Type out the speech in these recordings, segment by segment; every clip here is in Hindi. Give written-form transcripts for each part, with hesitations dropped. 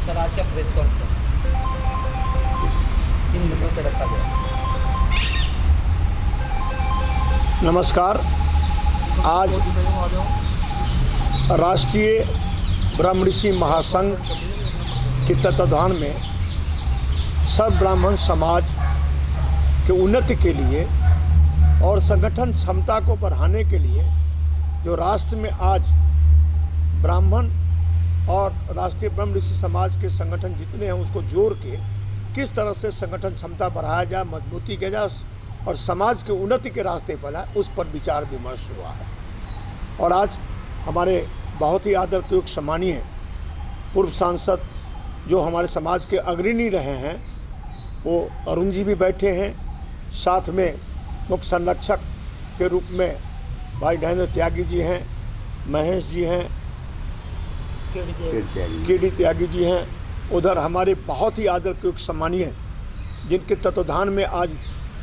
सर आज का प्रेस कॉन्फ्रेंस किन मुद्दों पर रखा गया? नमस्कार। आज राष्ट्रीय ब्रह्मऋषि महासंघ के तत्वाधान में सब ब्राह्मण समाज के उन्नति के लिए और संगठन क्षमता को बढ़ाने के लिए जो राष्ट्र में आज ब्राह्मण और राष्ट्रीय ब्रह्मऋषि समाज के संगठन जितने हैं उसको जोड़ के किस तरह से संगठन क्षमता बढ़ाया जाए, मजबूती किया जाए और समाज के उन्नति के रास्ते पर आए, उस पर विचार विमर्श हुआ है। और आज हमारे बहुत ही आदर के योग्य सम्मानीय पूर्व सांसद जो हमारे समाज के अग्रणी रहे हैं वो अरुण जी भी बैठे हैं, साथ में मुख्य संरक्षक के रूप में भाई धैर्य त्यागी जी हैं, महेश जी हैं, केडी त्यागी जी हैं, उधर हमारे बहुत ही आदर के योग्य सम्मानीय जिनके तत्वाधान में आज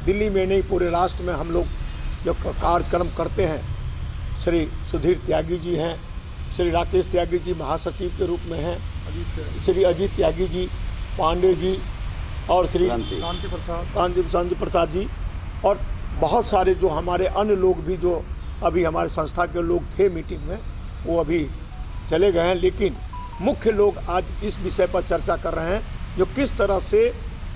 दिल्ली में नहीं पूरे राष्ट्र में हम लोग जो कार्यक्रम करते हैं, श्री सुधीर त्यागी जी हैं, श्री राकेश त्यागी जी महासचिव के रूप में हैं, श्री अजीत त्यागी जी, पांडे जी और श्री शांति प्रसाद जी और बहुत सारे जो हमारे अन्य लोग भी जो अभी हमारे संस्था के लोग थे मीटिंग में वो अभी चले गए हैं। लेकिन मुख्य लोग आज इस विषय पर चर्चा कर रहे हैं जो किस तरह से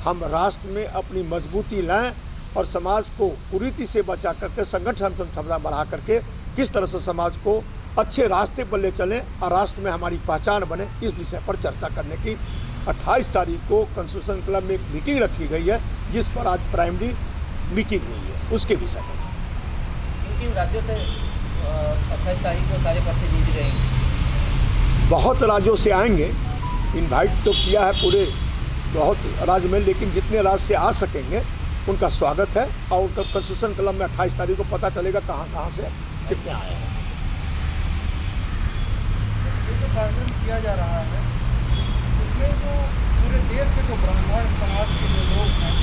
हम राष्ट्र में अपनी मजबूती लाएं और समाज को कुरीति से बचा करके संगठन क्षमता बढ़ा करके किस तरह से समाज को अच्छे रास्ते पर ले चलें और राष्ट्र में हमारी पहचान बने, इस विषय पर चर्चा करने की 28 तारीख को कॉन्स्टिट्यूशन क्लब में एक मीटिंग रखी गई है जिस पर आज प्राइमरी मीटिंग हुई है उसके विषय में। किन राज्यों से 28 तारीख को सारे प्रतिनिधि रहेंगे? बहुत राज्यों से आएंगे, इनवाइट तो किया है पूरे बहुत राज्य में, लेकिन जितने राज्य से आ सकेंगे उनका स्वागत है और उनका कॉन्स्टिट्यूशन क्लब में 28 तारीख को पता चलेगा कहाँ से कितने आए हैं। जो कार्यक्रम किया जा रहा है उसमें जो पूरे देश के जो ब्राह्मण समाज के जो लोग हैं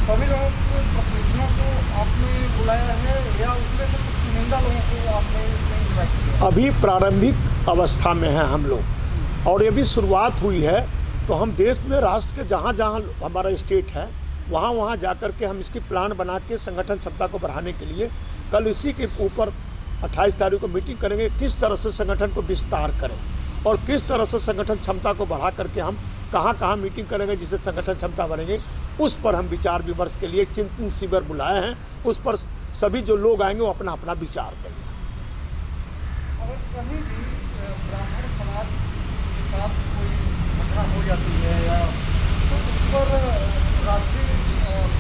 सभी लोगों के प्रतिनिधियों को आपने बुलाया है या उसमें से कुछ चुनिंदा लोगों को आपने इनवाइट किया? अभी प्रारंभिक अवस्था में हैं हम लोग और ये भी शुरुआत हुई है, तो हम देश में राष्ट्र के जहाँ जहाँ हमारा स्टेट है वहाँ जा कर के हम इसकी प्लान बना के संगठन क्षमता को बढ़ाने के लिए कल इसी के ऊपर 28 तारीख को मीटिंग करेंगे, किस तरह से संगठन को विस्तार करें और किस तरह से संगठन क्षमता को बढ़ा करके हम कहाँ मीटिंग करेंगे जिससे संगठन क्षमता बढ़ेंगे, उस पर हम विचार विमर्श के लिए चिंतन शिविर बुलाए हैं। उस पर सभी जो लोग आएंगे वो अपना अपना विचार देंगे। अगर कहीं भी ब्राह्मण समाज के साथ कोई घटना हो जाती है या तो उस पर राष्ट्रीय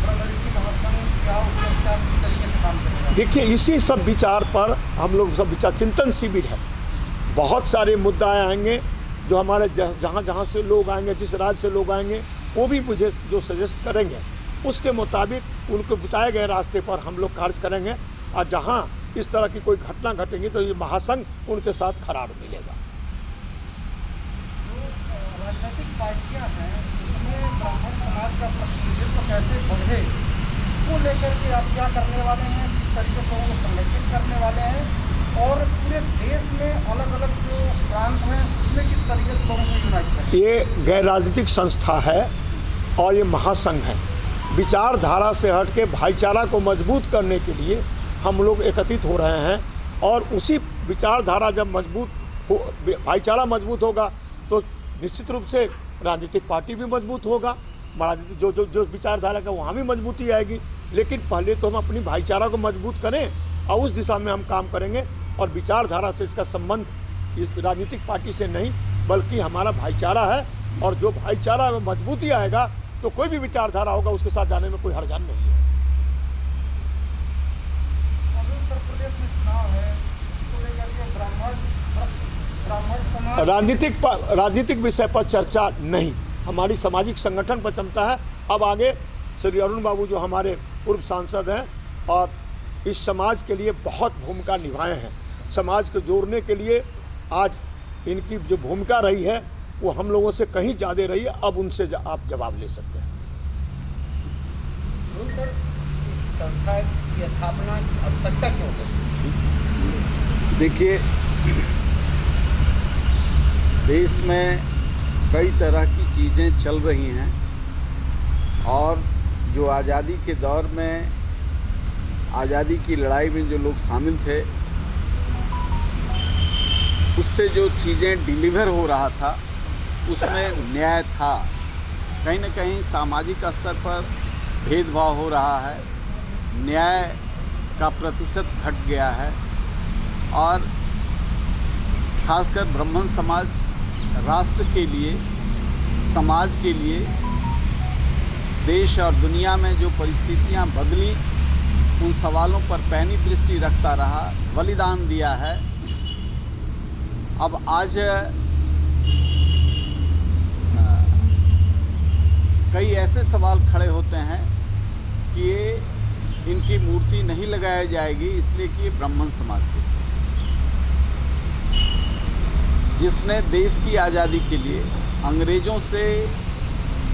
ब्रह्मऋषि महासंघ क्या उसका किस तरीके से काम करेगा? देखिए इसी सब विचार पर हम लोग सब विचार चिंतन शिविर है, बहुत सारे मुद्दा आएंगे जो हमारे जहाँ से लोग आएंगे, जिस राज्य से लोग आएंगे वो भी मुझे जो सजेस्ट करेंगे उसके मुताबिक उनको बताए गए रास्ते पर हम लोग कार्य करेंगे और जहाँ इस तरह की कोई घटना घटेगी तो ये महासंघ उनके साथ खरार मिलेगा। जो राजनीतिक पार्टियां हैं उसमें ब्राह्मण समाज का प्रतिनिधित्व कैसे बढ़े इसको लेकर के आप क्या करने वाले हैं, किस तरीके से उनको संगठित करने वाले हैं और पूरे देश में अलग अलग जो प्रांत हैं उसमें किस तरीके से लोगों को यूनाइट करें? ये गैर राजनीतिक संस्था है और ये महासंघ है। विचारधारा से हट के भाईचारा को मजबूत करने के लिए हम लोग एकत्रित हो रहे हैं और उसी विचारधारा जब मजबूत हो, भाईचारा मजबूत होगा तो निश्चित रूप से राजनीतिक पार्टी भी मजबूत होगा, राजनीतिक जो विचारधारा का वहाँ भी मजबूती आएगी। लेकिन पहले तो हम अपनी भाईचारा को मजबूत करें और उस दिशा में हम काम करेंगे और विचारधारा से इसका संबंध राजनीतिक पार्टी से नहीं बल्कि हमारा भाईचारा है और जो भाईचारा में मजबूती आएगा तो कोई भी विचारधारा होगा उसके साथ जाने में कोई हरजान नहीं है। उत्तर प्रदेश में चुनाव है, इसको लेकर के ब्राह्मण समाज राजनीतिक विषय पर चर्चा नहीं, हमारी सामाजिक संगठन पर क्षमता है। अब आगे श्री अरुण बाबू जो हमारे पूर्व सांसद हैं और इस समाज के लिए बहुत भूमिका निभाए हैं, समाज को जोड़ने के लिए आज इनकी जो भूमिका रही है वो हम लोगों से कहीं ज़्यादा रही है। अब उनसे आप जवाब ले सकते हैं। सर, इस संस्था की स्थापना की आवश्यकता क्यों है? देखिए, देश में कई तरह की चीज़ें चल रही हैं और जो आज़ादी के दौर में आज़ादी की लड़ाई में जो लोग शामिल थे, उससे जो चीज़ें डिलीवर हो रहा था उसमें न्याय था। कहीं न कहीं सामाजिक स्तर पर भेदभाव हो रहा है, न्याय का प्रतिशत घट गया है और खासकर ब्राह्मण समाज राष्ट्र के लिए, समाज के लिए, देश और दुनिया में जो परिस्थितियां बदली, उन सवालों पर पैनी दृष्टि रखता रहा, बलिदान दिया है। अब आज कई ऐसे सवाल खड़े होते हैं कि ये इनकी मूर्ति नहीं लगाई जाएगी इसलिए कि ये ब्राह्मण समाज के, जिसने देश की आज़ादी के लिए अंग्रेज़ों से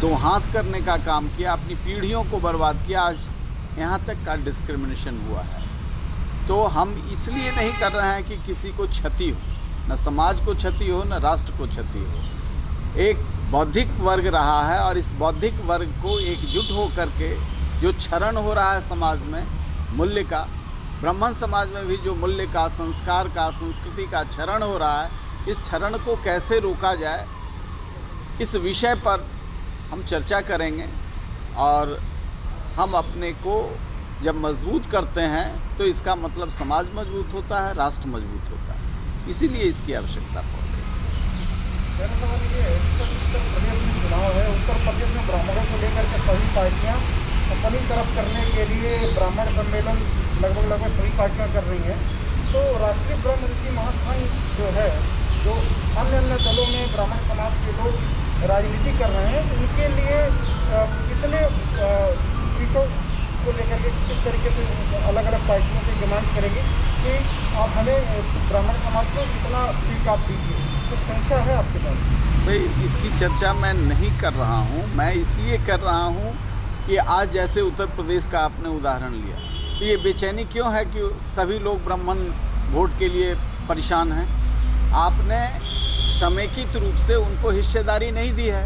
दो हाथ करने का काम किया, अपनी पीढ़ियों को बर्बाद किया, आज यहाँ तक का डिस्क्रिमिनेशन हुआ है। तो हम इसलिए नहीं कर रहे हैं कि किसी को क्षति हो, न समाज को क्षति हो, न राष्ट्र को क्षति हो। एक बौद्धिक वर्ग रहा है और इस बौद्धिक वर्ग को एकजुट हो करके जो क्षरण हो रहा है समाज में मूल्य का, ब्राह्मण समाज में भी जो मूल्य का, संस्कार का, संस्कृति का क्षरण हो रहा है, इस क्षरण को कैसे रोका जाए, इस विषय पर हम चर्चा करेंगे। और हम अपने को जब मजबूत करते हैं तो इसका मतलब समाज मजबूत होता है, राष्ट्र मजबूत होता है, इसीलिए इसकी आवश्यकता पड़ रही है। मेरा सवाल ये है कि उत्तर प्रदेश में चुनाव है, उत्तर प्रदेश में ब्राह्मणों को लेकर के सभी पार्टियां अपनी तरफ करने के लिए ब्राह्मण सम्मेलन लगभग सभी पार्टियां कर रही हैं। तो राष्ट्रीय ब्रह्म ऋषि महासंघ जो है, जो अन्य दलों में ब्राह्मण समाज के लोग राजनीति कर रहे हैं, उनके लिए कितने सीटों को लेकर के किस तरीके से अलग अलग पार्टियों से डिमांड करेंगे कि आप हमें ब्राह्मण समाज को इतना सीट आप दीजिए, तो संख्या है आपके पास? भाई, इसकी चर्चा मैं नहीं कर रहा हूँ। मैं इसलिए कर रहा हूँ कि आज जैसे उत्तर प्रदेश का आपने उदाहरण लिया, तो ये बेचैनी क्यों है कि सभी लोग ब्राह्मण वोट के लिए परेशान हैं? आपने समेकित रूप से उनको हिस्सेदारी नहीं दी है,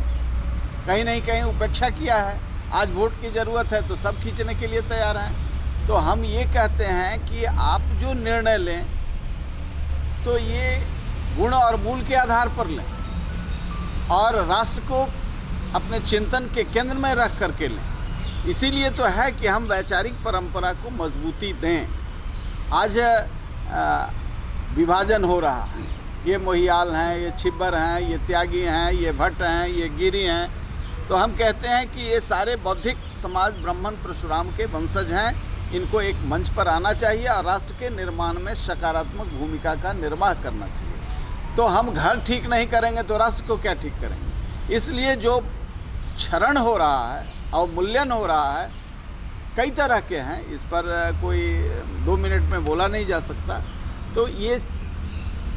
कहीं नहीं कहीं उपेक्षा किया है। आज वोट की ज़रूरत है तो सब खींचने के लिए तैयार हैं। तो हम ये कहते हैं कि आप जो निर्णय लें तो ये गुण और मूल के आधार पर लें और राष्ट्र को अपने चिंतन के केंद्र में रख करके लें। इसीलिए तो है कि हम वैचारिक परंपरा को मजबूती दें। आज विभाजन हो रहा है, ये मोहियाल हैं, ये छिब्बर हैं, ये त्यागी हैं, ये भट्ट हैं, ये गिरी हैं। तो हम कहते हैं कि ये सारे बौद्धिक समाज ब्राह्मण परशुराम के वंशज हैं, इनको एक मंच पर आना चाहिए और राष्ट्र के निर्माण में सकारात्मक भूमिका का निर्वाह करना चाहिए। तो हम घर ठीक नहीं करेंगे तो राष्ट्र को क्या ठीक करेंगे? इसलिए जो क्षरण हो रहा है, अवमूल्यन हो रहा है, कई तरह के हैं, इस पर कोई 2 मिनट में बोला नहीं जा सकता। तो ये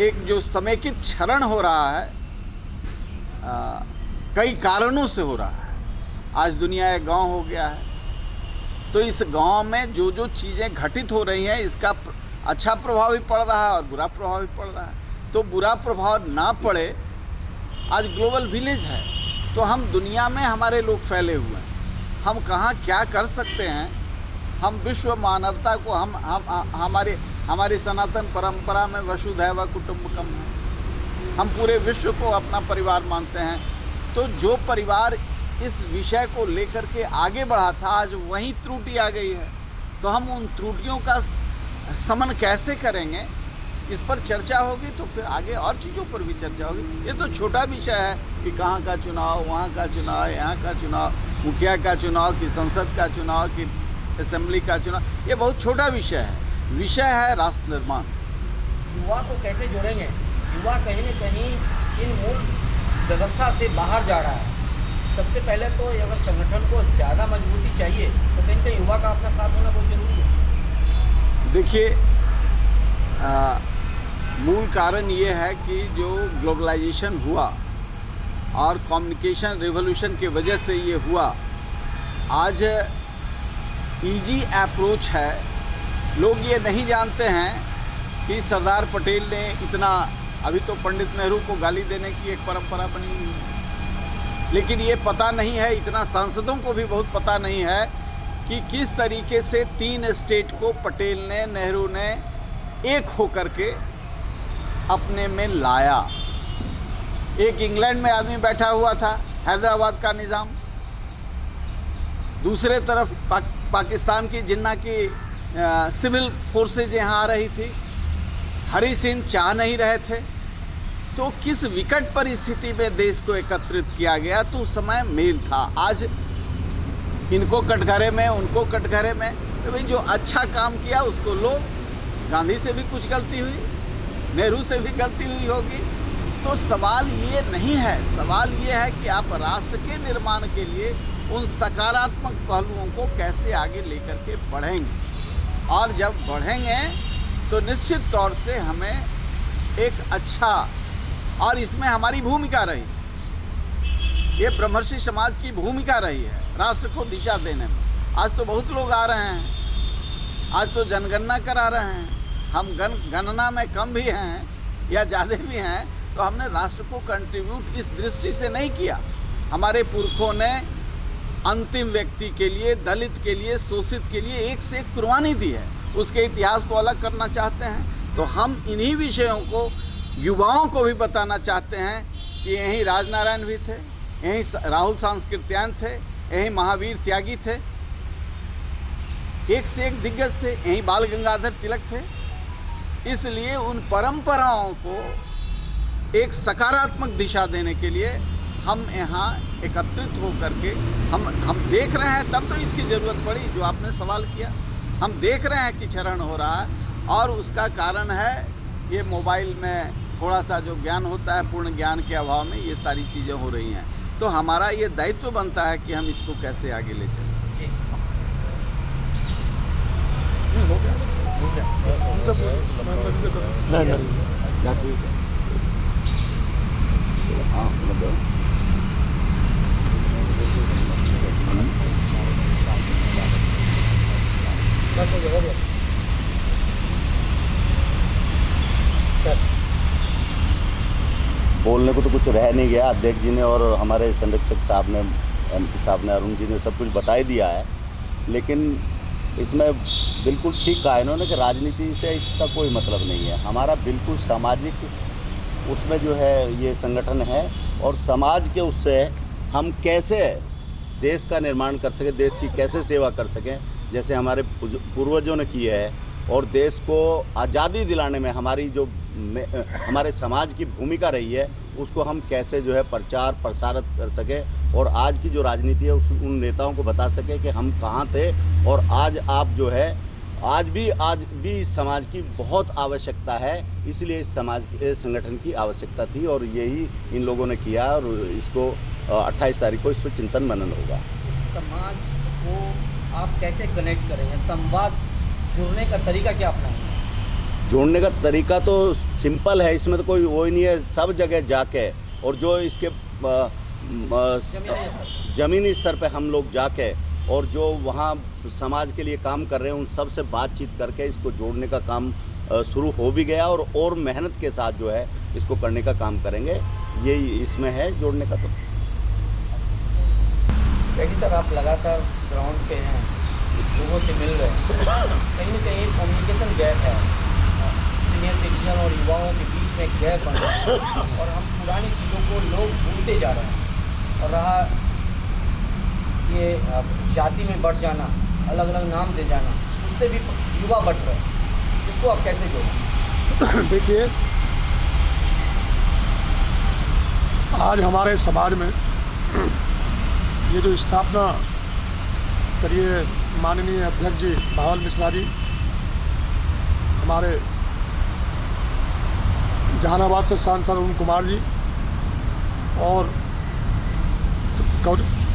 एक जो समेकित क्षरण हो रहा है, कई कारणों से हो रहा है। आज दुनिया एक गांव हो गया है, तो इस गांव में जो जो चीज़ें घटित हो रही हैं, इसका अच्छा प्रभाव भी पड़ रहा है और बुरा प्रभाव भी पड़ रहा है। तो बुरा प्रभाव ना पड़े, आज ग्लोबल विलेज है, तो हम दुनिया में हमारे लोग फैले हुए हैं, हम कहाँ क्या कर सकते हैं। हम विश्व मानवता को हमारी सनातन परंपरा में वसुधैव कुटुंबकम है, हम पूरे विश्व को अपना परिवार मानते हैं। तो जो परिवार इस विषय को लेकर के आगे बढ़ा था, आज वहीं त्रुटि आ गई है। तो हम उन त्रुटियों का समन कैसे करेंगे, इस पर चर्चा होगी, तो फिर आगे और चीज़ों पर भी चर्चा होगी। ये तो छोटा विषय है कि कहाँ का चुनाव, वहाँ का चुनाव, यहाँ का चुनाव, मुखिया का चुनाव, कि संसद का चुनाव, कि असेंबली का चुनाव, ये बहुत छोटा विषय है। विषय है राष्ट्र निर्माण। युवा को कैसे जोड़ेंगे? युवा कहीं न कहीं इन मूल व्यवस्था से बाहर जा रहा है। सबसे पहले तो अगर संगठन को ज़्यादा मजबूती चाहिए तो कहीं कहीं युवा का अपना साथ होना बहुत ज़रूरी है। देखिए, मूल कारण ये है कि जो ग्लोबलाइजेशन हुआ और कम्युनिकेशन रिवॉल्यूशन की वजह से ये हुआ, आज इजी अप्रोच है। लोग ये नहीं जानते हैं कि सरदार पटेल ने इतना, अभी तो पंडित नेहरू को गाली देने की एक परंपरा बनी हुई है। लेकिन ये पता नहीं है, इतना सांसदों को भी बहुत पता नहीं है कि किस तरीके से 3 स्टेट को पटेल ने, नेहरू ने एक होकर के अपने में लाया। एक इंग्लैंड में आदमी बैठा हुआ था, हैदराबाद का निज़ाम, दूसरे तरफ पाकिस्तान की जिन्ना की सिविल फोर्सेज यहाँ आ रही थी, हरी सिंह चाह नहीं रहे थे। तो किस विकट परिस्थिति में देश को एकत्रित किया गया, तो उस समय मेल था। आज इनको कटघरे में, उनको कटघरे में, तो भाई जो अच्छा काम किया उसको लो। गांधी से भी कुछ गलती हुई, नेहरू से भी गलती हुई होगी। तो सवाल ये नहीं है, सवाल ये है कि आप राष्ट्र के निर्माण के लिए उन सकारात्मक पहलुओं को कैसे आगे लेकर के बढ़ेंगे। और जब बढ़ेंगे तो निश्चित तौर से हमें एक अच्छा, और इसमें हमारी भूमिका रही, ये ब्रह्मर्षि समाज की भूमिका रही है राष्ट्र को दिशा देने में। आज तो बहुत लोग आ रहे हैं, आज तो जनगणना करा रहे हैं, हम गणना में कम भी हैं या ज़्यादा भी हैं, तो हमने राष्ट्र को कंट्रीब्यूट इस दृष्टि से नहीं किया। हमारे पुरखों ने अंतिम व्यक्ति के लिए, दलित के लिए, शोषित के लिए एक से एक कुर्बानी दी है। उसके इतिहास को अलग करना चाहते हैं, तो हम इन्हीं विषयों को युवाओं को भी बताना चाहते हैं कि यहीं राजनारायण भी थे, यहीं राहुल सांस्कृत्यायन थे, यहीं महावीर त्यागी थे, एक से एक दिग्गज थे, यहीं बाल गंगाधर तिलक थे। इसलिए उन परंपराओं को एक सकारात्मक दिशा देने के लिए हम यहाँ एकत्रित होकर के हम देख रहे हैं। तब तो इसकी ज़रूरत पड़ी जो आपने सवाल किया। हम देख रहे हैं कि क्षरण हो रहा है, और उसका कारण है ये मोबाइल में थोड़ा सा जो ज्ञान होता है, पूर्ण ज्ञान के अभाव में ये सारी चीज़ें हो रही हैं। तो हमारा ये दायित्व बनता है कि हम इसको कैसे आगे ले चलें। नहीं ठीक है। हाँ मतलब बोलने को तो कुछ रह नहीं गया। अध्यक्ष जी ने और हमारे संरक्षक साहब ने, MP साहब ने, अरुण जी ने सब कुछ बता ही दिया है। लेकिन इसमें बिल्कुल ठीक कहा इन्होंने कि राजनीति से इसका कोई मतलब नहीं है। हमारा बिल्कुल सामाजिक उसमें जो है ये संगठन है, और समाज के उससे हम कैसे देश का निर्माण कर सकें, देश की कैसे सेवा कर सकें, जैसे हमारे पूर्वजों ने की है, और देश को आज़ादी दिलाने में हमारी जो हमारे समाज की भूमिका रही है, उसको हम कैसे जो है प्रचार प्रसारित कर सकें, और आज की जो राजनीति है उन नेताओं को बता सकें कि हम कहाँ थे, और आज आप जो है आज भी इस समाज की बहुत आवश्यकता है। इसलिए इस समाज के संगठन की आवश्यकता थी, और यही इन लोगों ने किया, और इसको 28 तारीख को इस पर चिंतन मनन होगा। समाज को आप कैसे कनेक्ट करेंगे, संवाद जुड़ने का तरीका क्या अपनाएंगे? जोड़ने का तरीका तो सिंपल है, इसमें तो कोई वो ही नहीं है। सब जगह जाके, और जो इसके ज़मीनी स्तर पे हम लोग जाके, और जो वहाँ समाज के लिए काम कर रहे हैं उन सब से बातचीत करके इसको जोड़ने का काम शुरू हो भी गया, और मेहनत के साथ जो है इसको करने का काम करेंगे। यही इसमें है जोड़ने का। तो क्योंकि सर आप लगातार ग्राउंड पे हैं, लोगों से मिल रहे हैं, कहीं न कहीं कम्युनिकेशन गैप है, सीनियर सिटीजन और युवाओं के बीच में गैप बन रहा है, और हम पुरानी चीज़ों को लोग भूलते जा रहे हैं। और रहा ये जाति में बढ़ जाना, अलग अलग नाम दे जाना, उससे भी युवा बढ़ रहे हैं, इसको आप कैसे जोड़ें? देखिए, आज हमारे समाज में ये जो स्थापना करिए माननीय अध्यक्ष जी भावल मिश्रा जी, हमारे जहानाबाद से सांसद अरुण कुमार जी, और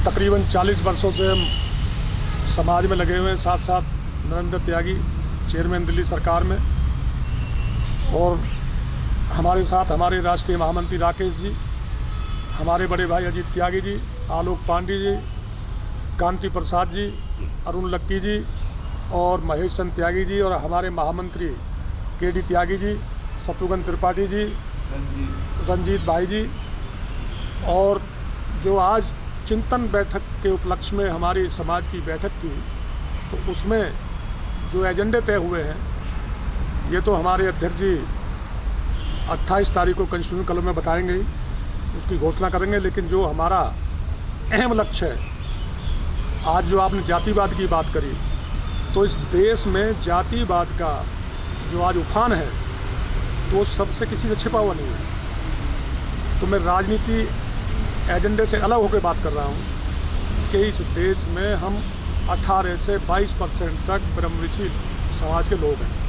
तकरीबन 40 वर्षों से हम समाज में लगे हुए हैं, साथ साथ नरेंद्र त्यागी चेयरमैन दिल्ली सरकार में, और हमारे साथ हमारे राष्ट्रीय महामंत्री राकेश जी, हमारे बड़े भाई अजीत त्यागी जी, आलोक पांडे जी, कांति प्रसाद जी, अरुण लक्की जी, और महेश चंद त्यागी जी, और हमारे महामंत्री KD त्यागी जी, शत्रुघ्न त्रिपाठी जी, रंजीत भाई जी, और जो आज चिंतन बैठक के उपलक्ष्य में हमारी समाज की बैठक थी, तो उसमें जो एजेंडे तय हुए हैं, ये तो हमारे अध्यक्ष जी 28 तारीख को कॉन्स्टिट्यूशन क्लब में बताएंगे ही, उसकी घोषणा करेंगे। लेकिन जो हमारा अहम लक्ष्य है, आज जो आपने जातिवाद की बात करी, तो इस देश में जातिवाद का जो आज उफान है, तो सबसे किसी से छिपा हुआ नहीं है। तो मैं राजनीति एजेंडे से अलग होकर बात कर रहा हूँ कि इस देश में हम 18 से 22% तक ब्रह्मऋषि समाज के लोग हैं,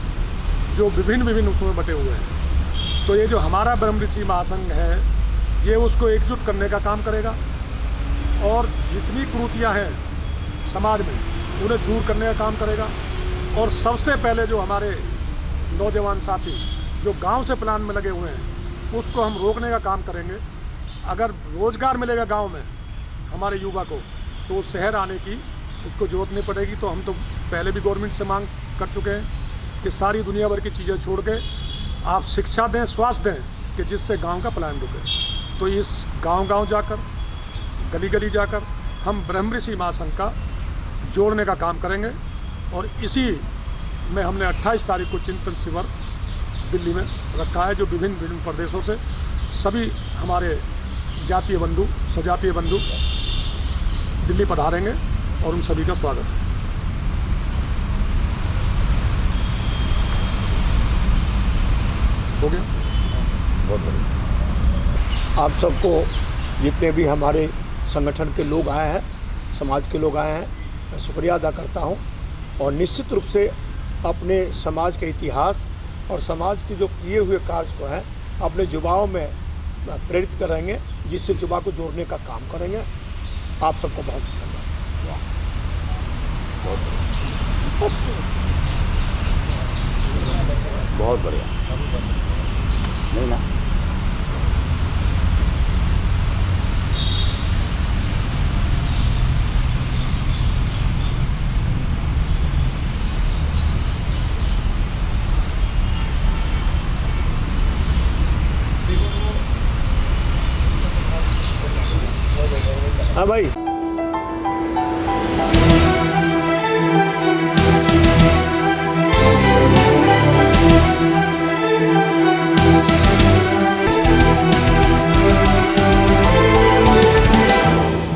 जो विभिन्न उसमें बटे हुए हैं। तो ये जो हमारा ब्रह्मऋषि महासंघ है, ये उसको एकजुट करने का काम करेगा और जितनी कुरीतियाँ हैं समाज में, उन्हें दूर करने का काम करेगा। और सबसे पहले जो हमारे नौजवान साथी जो गांव से प्लान में लगे हुए हैं, उसको हम रोकने का काम करेंगे। अगर रोज़गार मिलेगा गांव में हमारे युवा को, तो वो शहर आने की उसको ज़रूरत नहीं पड़ेगी। तो हम तो पहले भी गवर्नमेंट से मांग कर चुके हैं कि सारी दुनिया भर की चीज़ें छोड़ के आप शिक्षा दें, स्वास्थ्य दें, कि जिससे गांव का पलायन रुके। तो इस गांव-गांव जाकर, गली-गली जाकर हम ब्रह्मऋषि महासंघ का जोड़ने का काम करेंगे। और इसी में हमने 28 तारीख को चिंतन शिविर दिल्ली में रखा है, जो विभिन्न प्रदेशों से सभी हमारे जातीय बंधु, स्वजातीय बंधु दिल्ली पधारेंगे और उन सभी का स्वागत है। हो गया? बहुत बढ़िया। आप सबको, जितने भी हमारे संगठन के लोग आए हैं, समाज के लोग आए हैं, मैं शुक्रिया अदा करता हूं। और निश्चित रूप से अपने समाज के इतिहास और समाज के जो किए हुए कार्य को है अपने युवाओं में प्रेरित करेंगे, जिससे युवा को जोड़ने का काम करेंगे। आप सबको बहुत धन्यवाद। बहुत बढ़िया। नहीं ना? हाँ भाई।